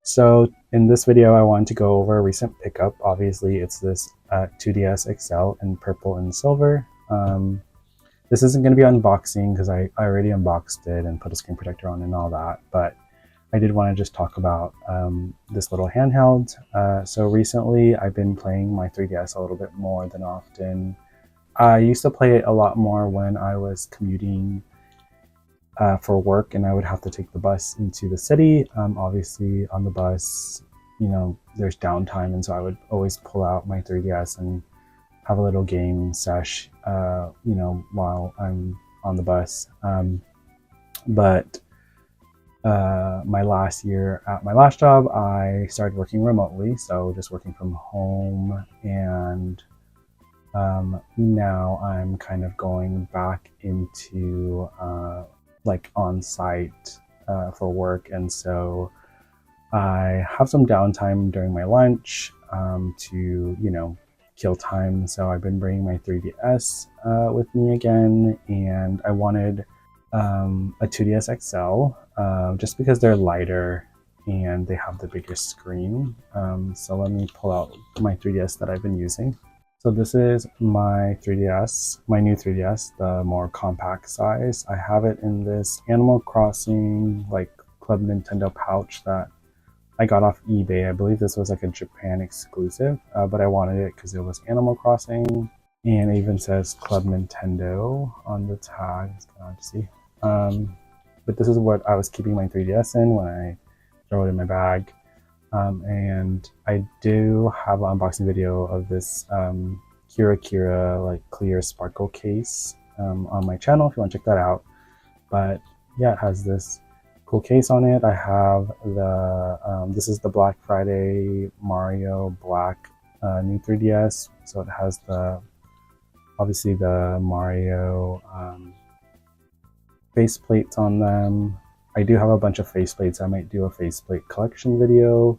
So in this video, I wanted to go over a recent pickup. Obviously, it's this 2DS XL in purple and silver. This isn't going to be unboxing because I already unboxed it and put a screen protector on and all that, but I did want to just talk about this little handheld. So recently, I've been playing my 3DS a little bit more than often. I used to play it a lot more when I was commuting for work, and I would have to take the bus into the city. Obviously, on the bus, there's downtime, and so I would always pull out my 3DS and have a little game sesh, while I'm on the bus. But my last year at my last job, I started working remotely, so just working from home, and now I'm kind of going back into like on site for work, and so I have some downtime during my lunch to kill time. So I've been bringing my 3DS with me again, and I wanted a 2DS XL just because they're lighter and they have the biggest screen. So let me pull out my 3DS that I've been using. So this is my 3DS, my new 3DS, the more compact size. I have it in this Animal Crossing like Club Nintendo pouch that I got off eBay. I believe this was like a Japan exclusive, but I wanted it because it was Animal Crossing, and it even says Club Nintendo on the tag. It's kind of hard to see. But this is what I was keeping my 3DS in when I throw it in my bag. And I do have an unboxing video of this Kira like clear sparkle case on my channel if you want to check that out. But yeah, it has this cool case on it. I have the this is the Black Friday Mario Black new 3DS, so it has obviously the Mario faceplates on them. I do have a bunch of faceplates. I might do a faceplate collection video.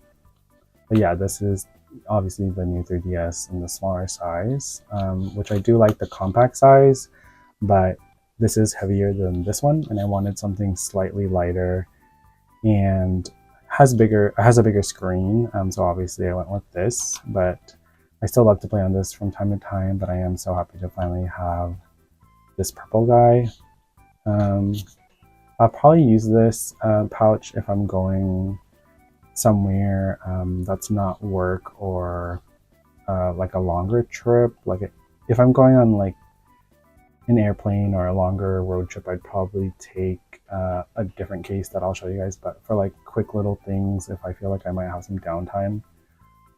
But yeah, this is obviously the new 3DS in the smaller size, which I do like the compact size, but this is heavier than this one, and I wanted something slightly lighter and has a bigger screen. So obviously I went with this, but I still love to play on this from time to time. But I am so happy to finally have this purple guy. I'll probably use this pouch if I'm going somewhere that's not work or like a longer trip. If I'm going on like an airplane or a longer road trip, I'd probably take a different case that I'll show you guys. But for like quick little things, if I feel like I might have some downtime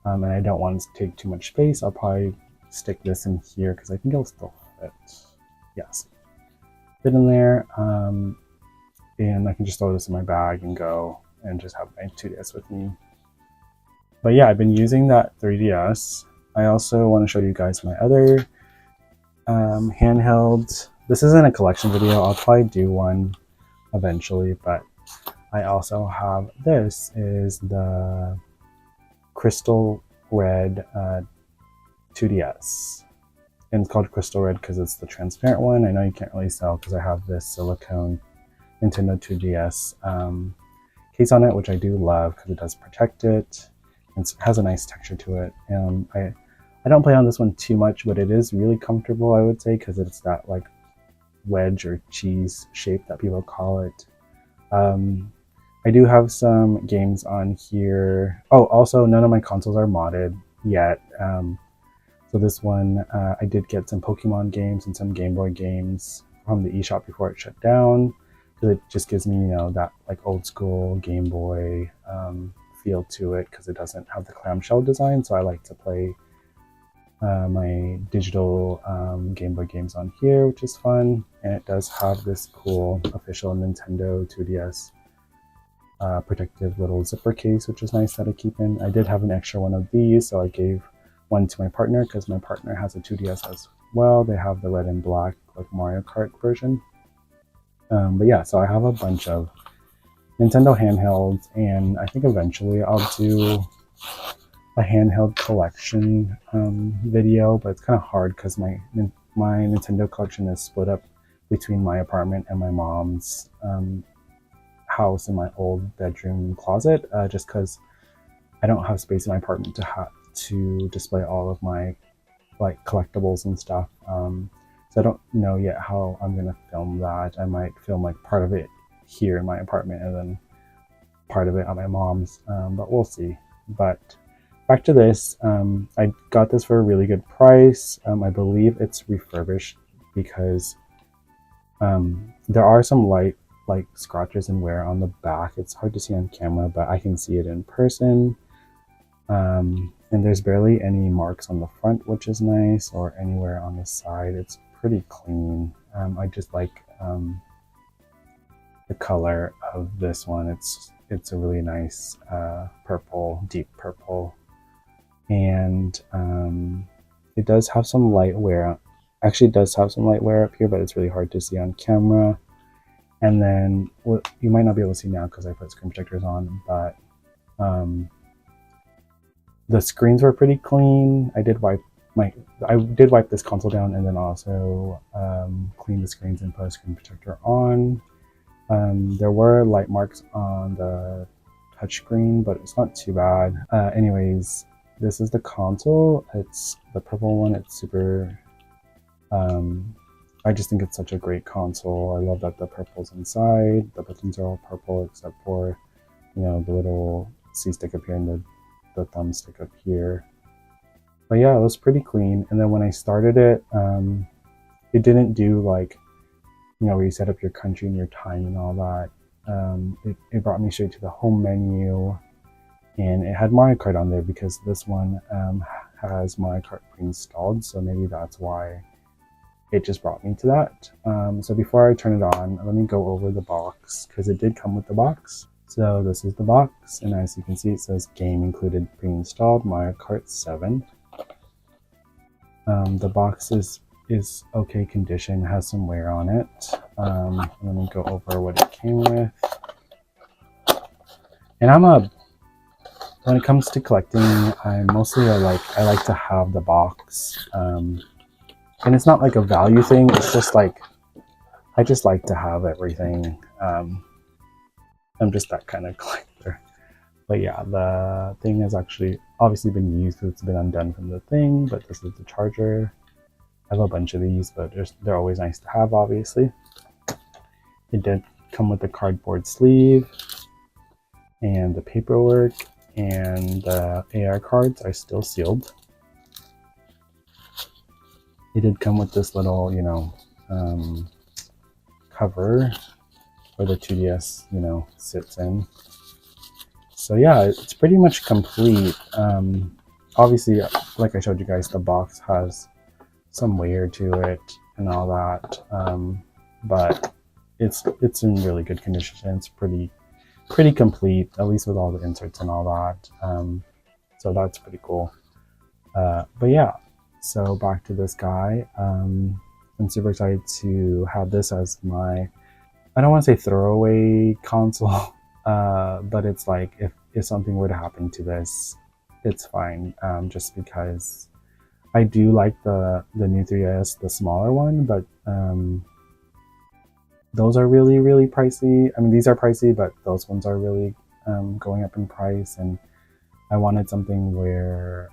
and I don't want to take too much space, I'll probably stick this in here because I think it'll still fit. Yes, fit in there. And I can just throw this in my bag and go and just have my 2DS with me. But yeah, I've been using that 3DS. I also want to show you guys my other handheld. This isn't a collection video. I'll probably do one eventually, but I also have this is the Crystal Red 2DS. And it's called Crystal Red because it's the transparent one. I know you can't really tell because I have this silicone Nintendo 2DS case on it, which I do love because it does protect it. It has a nice texture to it. I don't play on this one too much, but it is really comfortable, I would say, because it's that like wedge or cheese shape that people call it. I do have some games on here. Oh, also none of my consoles are modded yet. So this one, I did get some Pokemon games and some Game Boy games from the eShop before it shut down, because it just gives me, that like old school Game Boy feel to it, because it doesn't have the clamshell design. So I like to play my digital Game Boy games on here, which is fun. And it does have this cool official Nintendo 2DS protective little zipper case, which is nice that I keep in. I did have an extra one of these, so I gave one to my partner because my partner has a 2DS as well. They have the red and black like Mario Kart version. But yeah, so I have a bunch of Nintendo handhelds, and I think eventually I'll do a handheld collection video, but it's kind of hard because my Nintendo collection is split up between my apartment and my mom's house in my old bedroom closet, just because I don't have space in my apartment to display all of my like collectibles and stuff. So I don't know yet how I'm gonna film that. I might film like part of it here in my apartment and then part of it at my mom's, but we'll see. But back to this, I got this for a really good price. I believe it's refurbished because there are some light like scratches and wear on the back. It's hard to see on camera, but I can see it in person. And there's barely any marks on the front, which is nice, or anywhere on the side. It's pretty clean. I just like the color of this one. It's a really nice purple, deep purple, and it does have some light wear. Actually, it does have some light wear up here, but it's really hard to see on camera. And then, well, you might not be able to see now because I put screen protectors on, but the screens were pretty clean. I did wipe this console down and then also clean the screens and put a screen protector on. There were light marks on the touchscreen, but it's not too bad. Anyways, this is the console. It's the purple one. It's super. I just think it's such a great console. I love that the purple's inside. The buttons are all purple except for, the little C stick up here and the thumbstick up here. But yeah, it was pretty clean. And then when I started it, it didn't do like, where you set up your country and your time and all that. It brought me straight to the home menu, and it had Mario Kart on there because this one has Mario Kart pre-installed, so maybe that's why it just brought me to that. So before I turn it on, let me go over the box because it did come with the box. So this is the box, and as you can see, it says game included pre-installed Mario Kart 7. The box is okay condition, has some wear on it. Let me go over what it came with. And when it comes to collecting, I'm mostly I like to have the box. And it's not like a value thing, it's just like, I just like to have everything. I'm just that kind of collector. But yeah, the thing has actually obviously been used, it's been undone from the thing, but this is the charger. I have a bunch of these, but they're always nice to have, obviously. It did come with a cardboard sleeve, and the paperwork, and the AR cards are still sealed. It did come with this little, cover where the 2DS, sits in. So yeah, it's pretty much complete. Obviously, like I showed you guys, the box has some wear to it and all that, but it's in really good condition. It's pretty complete, at least with all the inserts and all that. So that's pretty cool. But yeah, so back to this guy. I'm super excited to have this as my, I don't want to say throwaway console, but it's like if something were to happen to this, it's fine. Just because I do like the new 3DS, the smaller one, but those are really, really pricey. I mean, these are pricey, but those ones are really going up in price, and I wanted something where,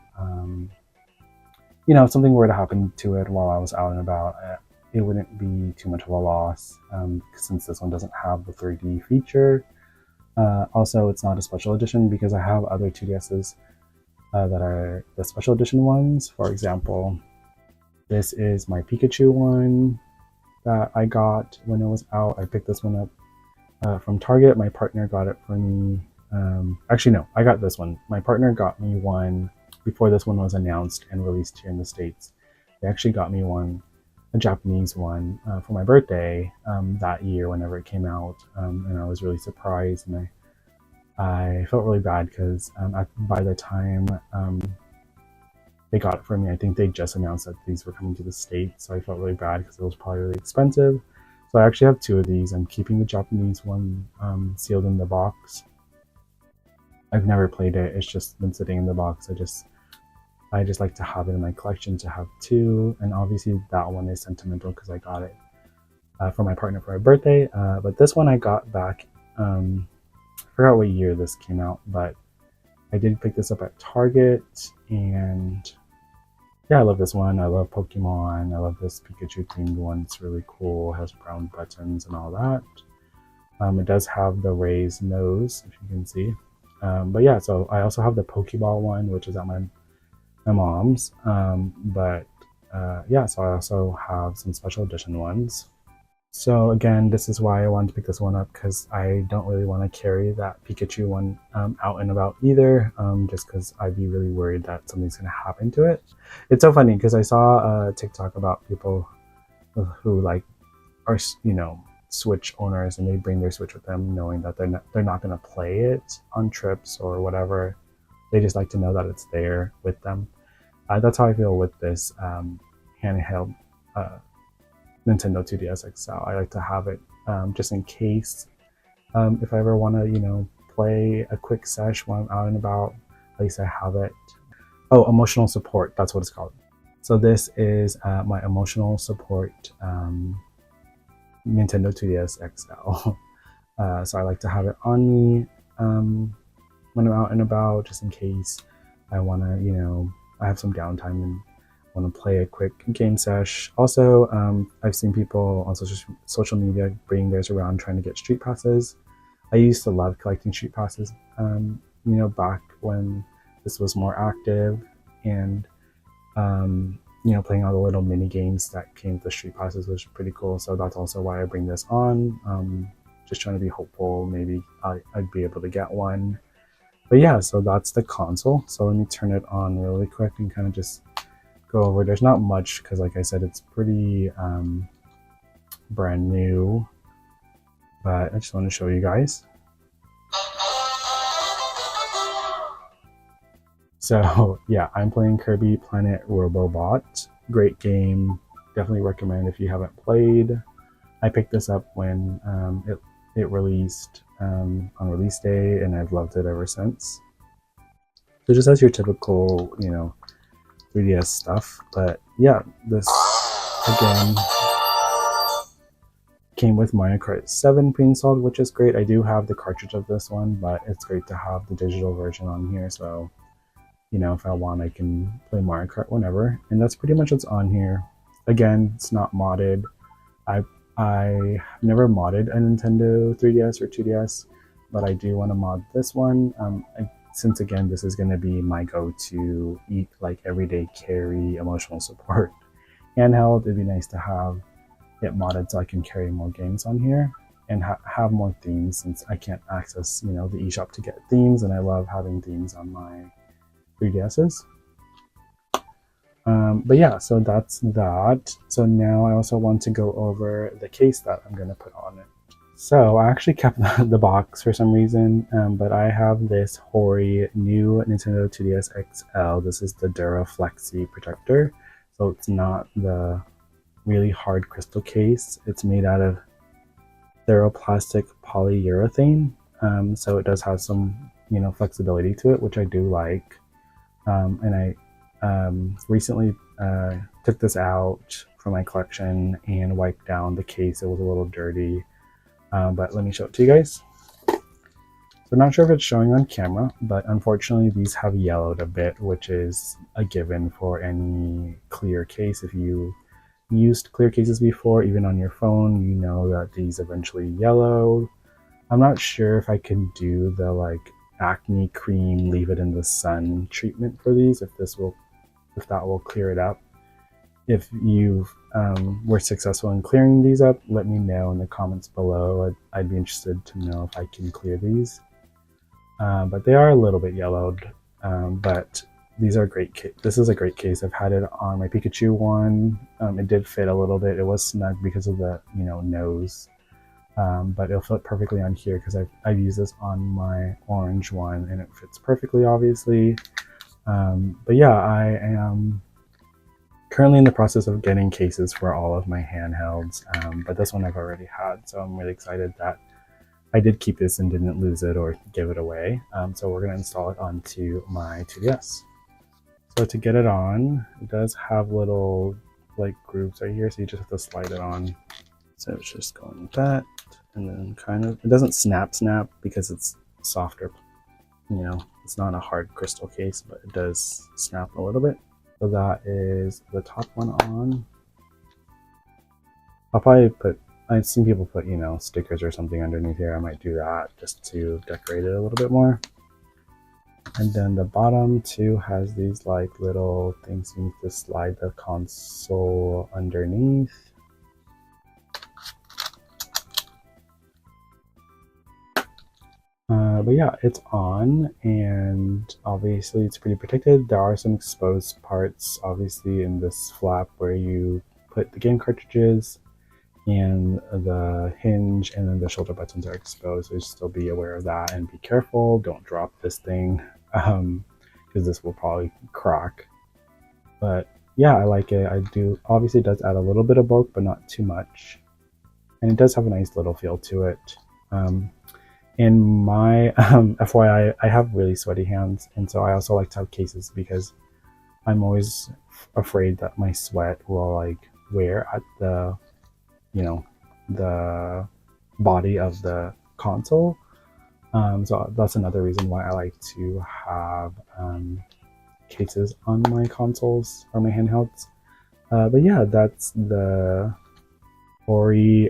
if something were to happen to it while I was out and about, it wouldn't be too much of a loss, since this one doesn't have the 3D feature. Also, it's not a special edition because I have other 2DSs that are the special edition ones. For example, this is my Pikachu one that I got when it was out. I picked this one up from Target. My partner got it for me. Actually, no, I got this one. My partner got me one before this one was announced and released here in the States. They actually got me one, a Japanese one, for my birthday that year whenever it came out, and I was really surprised, and I felt really bad because by the time they got it for me, I think they just announced that these were coming to the States, so I felt really bad because it was probably really expensive. So I actually have two of these. I'm keeping the Japanese one sealed in the box. I've never played it, it's just been sitting in the box. I just like to have it in my collection to have two, and obviously that one is sentimental because I got it for my partner for her birthday. But this one I got back, I forgot what year this came out, but I did pick this up at Target, and yeah, I love this one. I love Pokemon. I love this Pikachu themed one. It's really cool. It has brown buttons and all that. It does have the raised nose, if you can see. But yeah, so I also have the Pokeball one, which is at my mom's. Yeah, so I also have some special edition ones. So again, this is why I wanted to pick this one up, because I don't really want to carry that Pikachu one out and about either, just because I'd be really worried that something's going to happen to it. It's so funny because I saw a TikTok about people who like are, you know, Switch owners, and they bring their Switch with them knowing that they're not going to play it on trips or whatever. They just like to know that it's there with them. That's how I feel with this handheld Nintendo 2DS XL. I like to have it just in case if I ever want to, you know, play a quick sesh when I'm out and about. At least I have it. Oh, emotional support. That's what it's called. So this is my emotional support Nintendo 2DS XL. So I like to have it on me when I'm out and about, just in case I want to, you know, I have some downtime and want to play a quick game sesh. Also, I've seen people on social media bring theirs around trying to get street passes. I used to love collecting street passes, you know, back when this was more active, and you know, playing all the little mini games that came with the street passes was pretty cool. So that's also why I bring this on. Just trying to be hopeful, maybe I'd be able to get one. But yeah, so that's the console. So let me turn it on really quick and kind of just go over. There's not much because, like I said, it's pretty brand new, but I just want to show you guys. So yeah, I'm playing Kirby Planet Robobot. Great game. Definitely recommend if you haven't played. I picked this up when it released on release day, and I've loved it ever since. So it just has your typical, you know, 3DS stuff. But yeah, this again came with Mario Kart 7 pre-installed, which is great. I do have the cartridge of this one, but it's great to have the digital version on here. So, you know, if I want, I can play Mario Kart whenever. And that's pretty much what's on here. Again, it's not modded. I never modded a Nintendo 3DS or 2DS, but I do want to mod this one. Since again, this is going to be my go-to like everyday carry emotional support handheld, it'd be nice to have it modded so I can carry more games on here and have more themes, since I can't access, you know, the eShop to get themes, and I love having themes on my 3DSs. But yeah, so that's that. So now I also want to go over the case that I'm going to put on it. So I actually kept the box for some reason, but I have this Hori new Nintendo 2DS XL. This is the Dura Flexi protector. So it's not the really hard crystal case. It's made out of thermoplastic polyurethane. So it does have some, you know, flexibility to it, which I do like. And I recently took this out from my collection and wiped down the case. It was a little dirty, but let me show it to you guys. So not sure if it's showing on camera, but unfortunately these have yellowed a bit, which is a given for any clear case. If you used clear cases before, even on your phone, you know that these eventually yellow. I'm not sure if I can do the like acne cream leave it in the sun treatment for these, if that will clear it up. If you were successful in clearing these up, let me know in the comments below. I'd be interested to know if I can clear these. But they are a little bit yellowed, but these are great. This is a great case. I've had it on my Pikachu one. It did fit a little bit. It was snug because of the, you know, nose. But it'll fit perfectly on here because I've used this on my orange one and it fits perfectly, obviously. But yeah, I am currently in the process of getting cases for all of my handhelds, but this one I've already had, so I'm really excited that I did keep this and didn't lose it or give it away. So we're going to install it onto my 2DS. So to get it on, it does have little like grooves right here, so you just have to slide it on. So it's just going like that, and then kind of, it doesn't snap because it's softer, you know, It's not a hard crystal case, but it does snap a little bit. So that is the top one on. I'll probably put, I've seen people put, you know, stickers or something underneath here. I might do that just to decorate it a little bit more. And then the bottom too has these like little things you need to slide the console underneath. But yeah, it's on, and obviously it's pretty protected. There are some exposed parts obviously in this flap where you put the game cartridges, and the hinge and then the shoulder buttons are exposed, so still be aware of that and be careful. Don't drop this thing, because this will probably crack. But yeah, I like it. I do. Obviously it does add a little bit of bulk, but not too much, and it does have a nice little feel to it. In my FYI, I have really sweaty hands, and so I also like to have cases because I'm always afraid that my sweat will like wear at the, you know, the body of the console. So that's another reason why I like to have cases on my consoles or my handhelds. But yeah, that's the Hori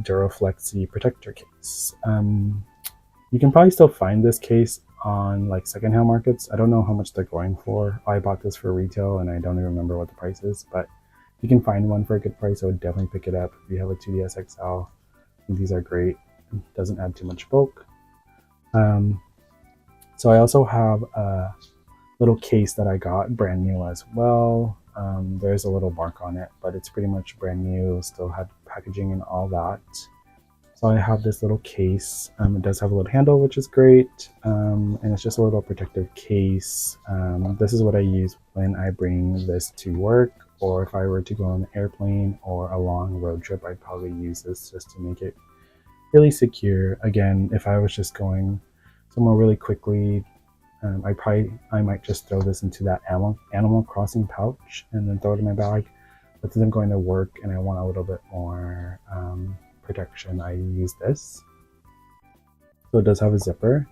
Duraflexi protector case. You can probably still find this case on like secondhand markets. I don't know how much they're going for. I bought this for retail and I don't even remember what the price is, but if you can find one for a good price, I would definitely pick it up. If you have a 2DS XL, these are great. It doesn't add too much bulk. So I also have a little case that I got brand new as well. There's a little mark on it, but it's pretty much brand new, still had packaging and all that. So I have this little case. It does have a little handle, which is great, and it's just a little protective case. This is what I use when I bring this to work, or if I were to go on an airplane or a long road trip, I'd probably use this just to make it really secure. Again, if I was just going somewhere really quickly, I might just throw this into that Animal Crossing pouch and then throw it in my bag. But since I'm going to work and I want a little bit more protection, I use this. So it does have a zipper,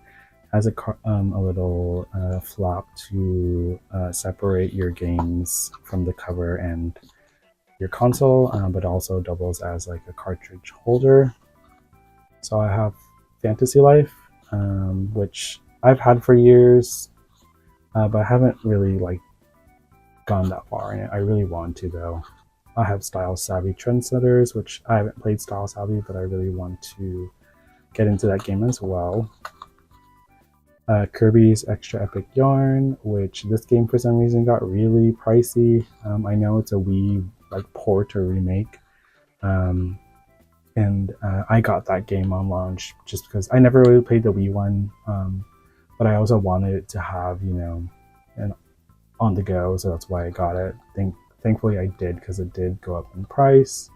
has a little flap to separate your games from the cover and your console, but also doubles as like a cartridge holder. So I have Fantasy Life, which I've had for years, but I haven't really like gone that far in it. I really want to though. I have Style Savvy Trendsetters, which I haven't played Style Savvy, but I really want to get into that game as well. Kirby's Extra Epic Yarn, which this game for some reason got really pricey. I know it's a Wii like port or remake, and I got that game on launch just because I never really played the Wii one, but I also wanted it to have, you know, an on the go, so that's why I got it. Thankfully I did, because it did go up in price.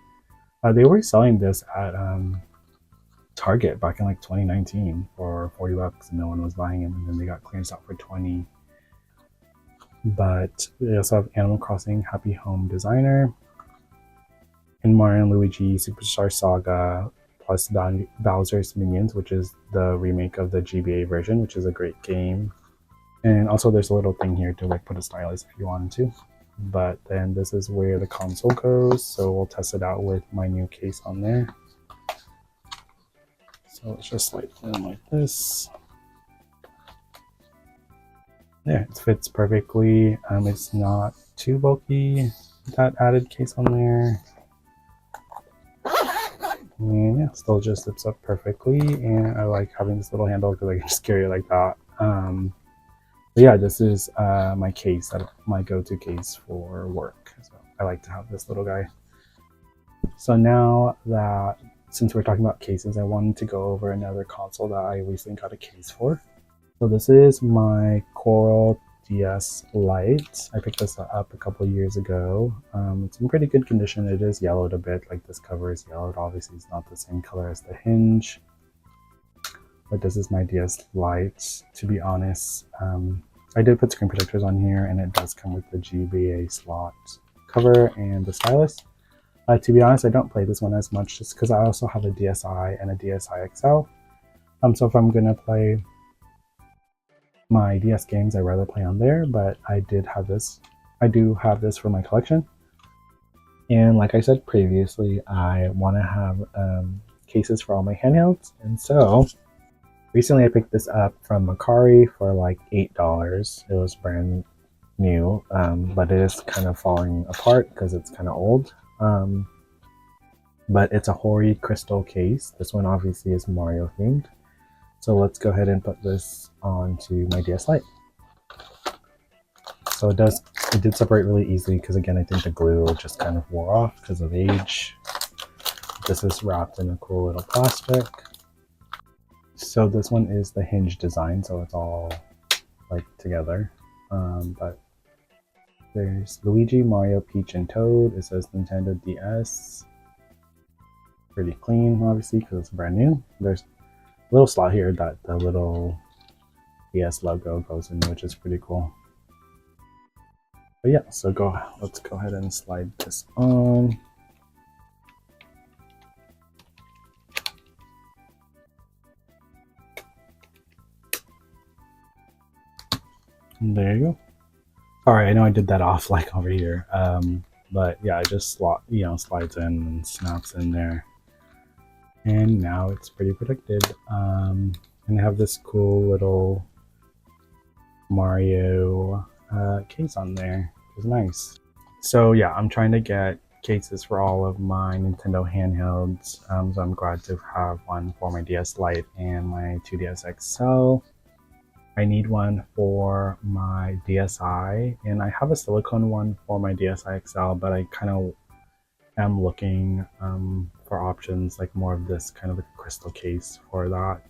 They were selling this at Target back in like 2019 for $40 and no one was buying them, and then they got clearance out for 20. But they also have Animal Crossing Happy Home Designer and Mario and Luigi Superstar Saga plus Bowser's Minions, which is the remake of the GBA version, which is a great game. And also there's a little thing here to like put a stylus if you wanted to. But then this is where the console goes, so we'll test it out with my new case on there. So let's just slide it in like this. There, it fits perfectly. It's not too bulky, that added case on there. And yeah, still just zips up perfectly, and I like having this little handle because I can just carry it like that. But yeah, this is my case, my go-to case for work. So I like to have this little guy. So now that, since we're talking about cases, I wanted to go over another console that I recently got a case for. So this is my Coral DS Lite. I picked this up a couple years ago. It's in pretty good condition. It is yellowed a bit, like this cover is yellowed. Obviously it's not the same color as the hinge. But this is my DS Lite. To be honest, I did put screen protectors on here, and it does come with the GBA slot cover and the stylus. To be honest, I don't play this one as much just because I also have a DSi and a DSi XL. So if I'm gonna play my DS games I rather play on there, but I do have this for my collection. And like I said previously, I want to have cases for all my handhelds, and so recently I picked this up from Hori for like $8. It was brand new, but it is kind of falling apart because it's kind of old. But it's a Hori crystal case. This one obviously is Mario themed. So let's go ahead and put this onto my DS Lite. So it did separate really easily because again, I think the glue just kind of wore off because of age. This is wrapped in a cool little plastic. So this one is the hinge design, so it's all like together. But there's Luigi, Mario, Peach, and Toad. It says Nintendo DS. Pretty clean, obviously, because it's brand new. There's a little slot here that the little DS logo goes in, which is pretty cool. But yeah, so let's go ahead and slide this on. And there you go. All right, I know I did that off like over here, but yeah, it just slides in and snaps in there, and now it's pretty protected. And I have this cool little Mario case on there. It's nice. So yeah, I'm trying to get cases for all of my Nintendo handhelds. So I'm glad to have one for my DS Lite and my 2DS XL. I need one for my DSi, and I have a silicone one for my DSi XL, but I kind of am looking for options like more of this kind of a crystal case for that.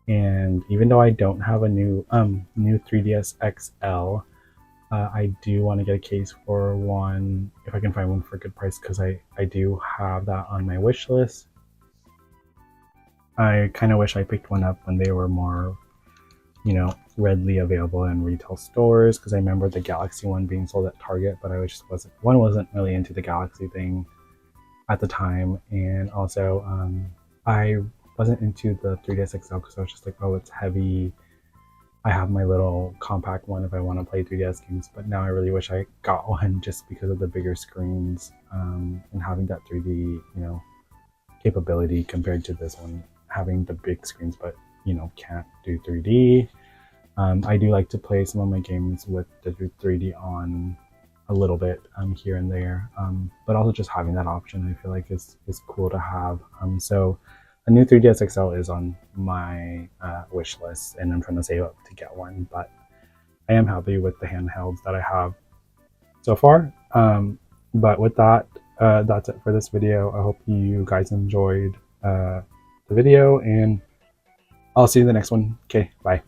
And even though I don't have a new 3DS XL, I do want to get a case for one if I can find one for a good price, because I do have that on my wish list. I kind of wish I picked one up when they were more readily available in retail stores, because I remember the Galaxy one being sold at Target, but I just wasn't really into the Galaxy thing at the time. And also I wasn't into the 3DS XL because I was just like, oh, it's heavy. I have my little compact one if I want to play 3DS games, but now I really wish I got one just because of the bigger screens and having that 3D capability compared to this one having the big screens but can't do 3D. I do like to play some of my games with the 3D on a little bit here and there, but also just having that option I feel like is cool to have. So a new 3DS XL is on my wish list, and I'm trying to save up to get one, but I am happy with the handhelds that I have so far. But with that, that's it for this video. I hope you guys enjoyed the video, and I'll see you in the next one. Okay, bye.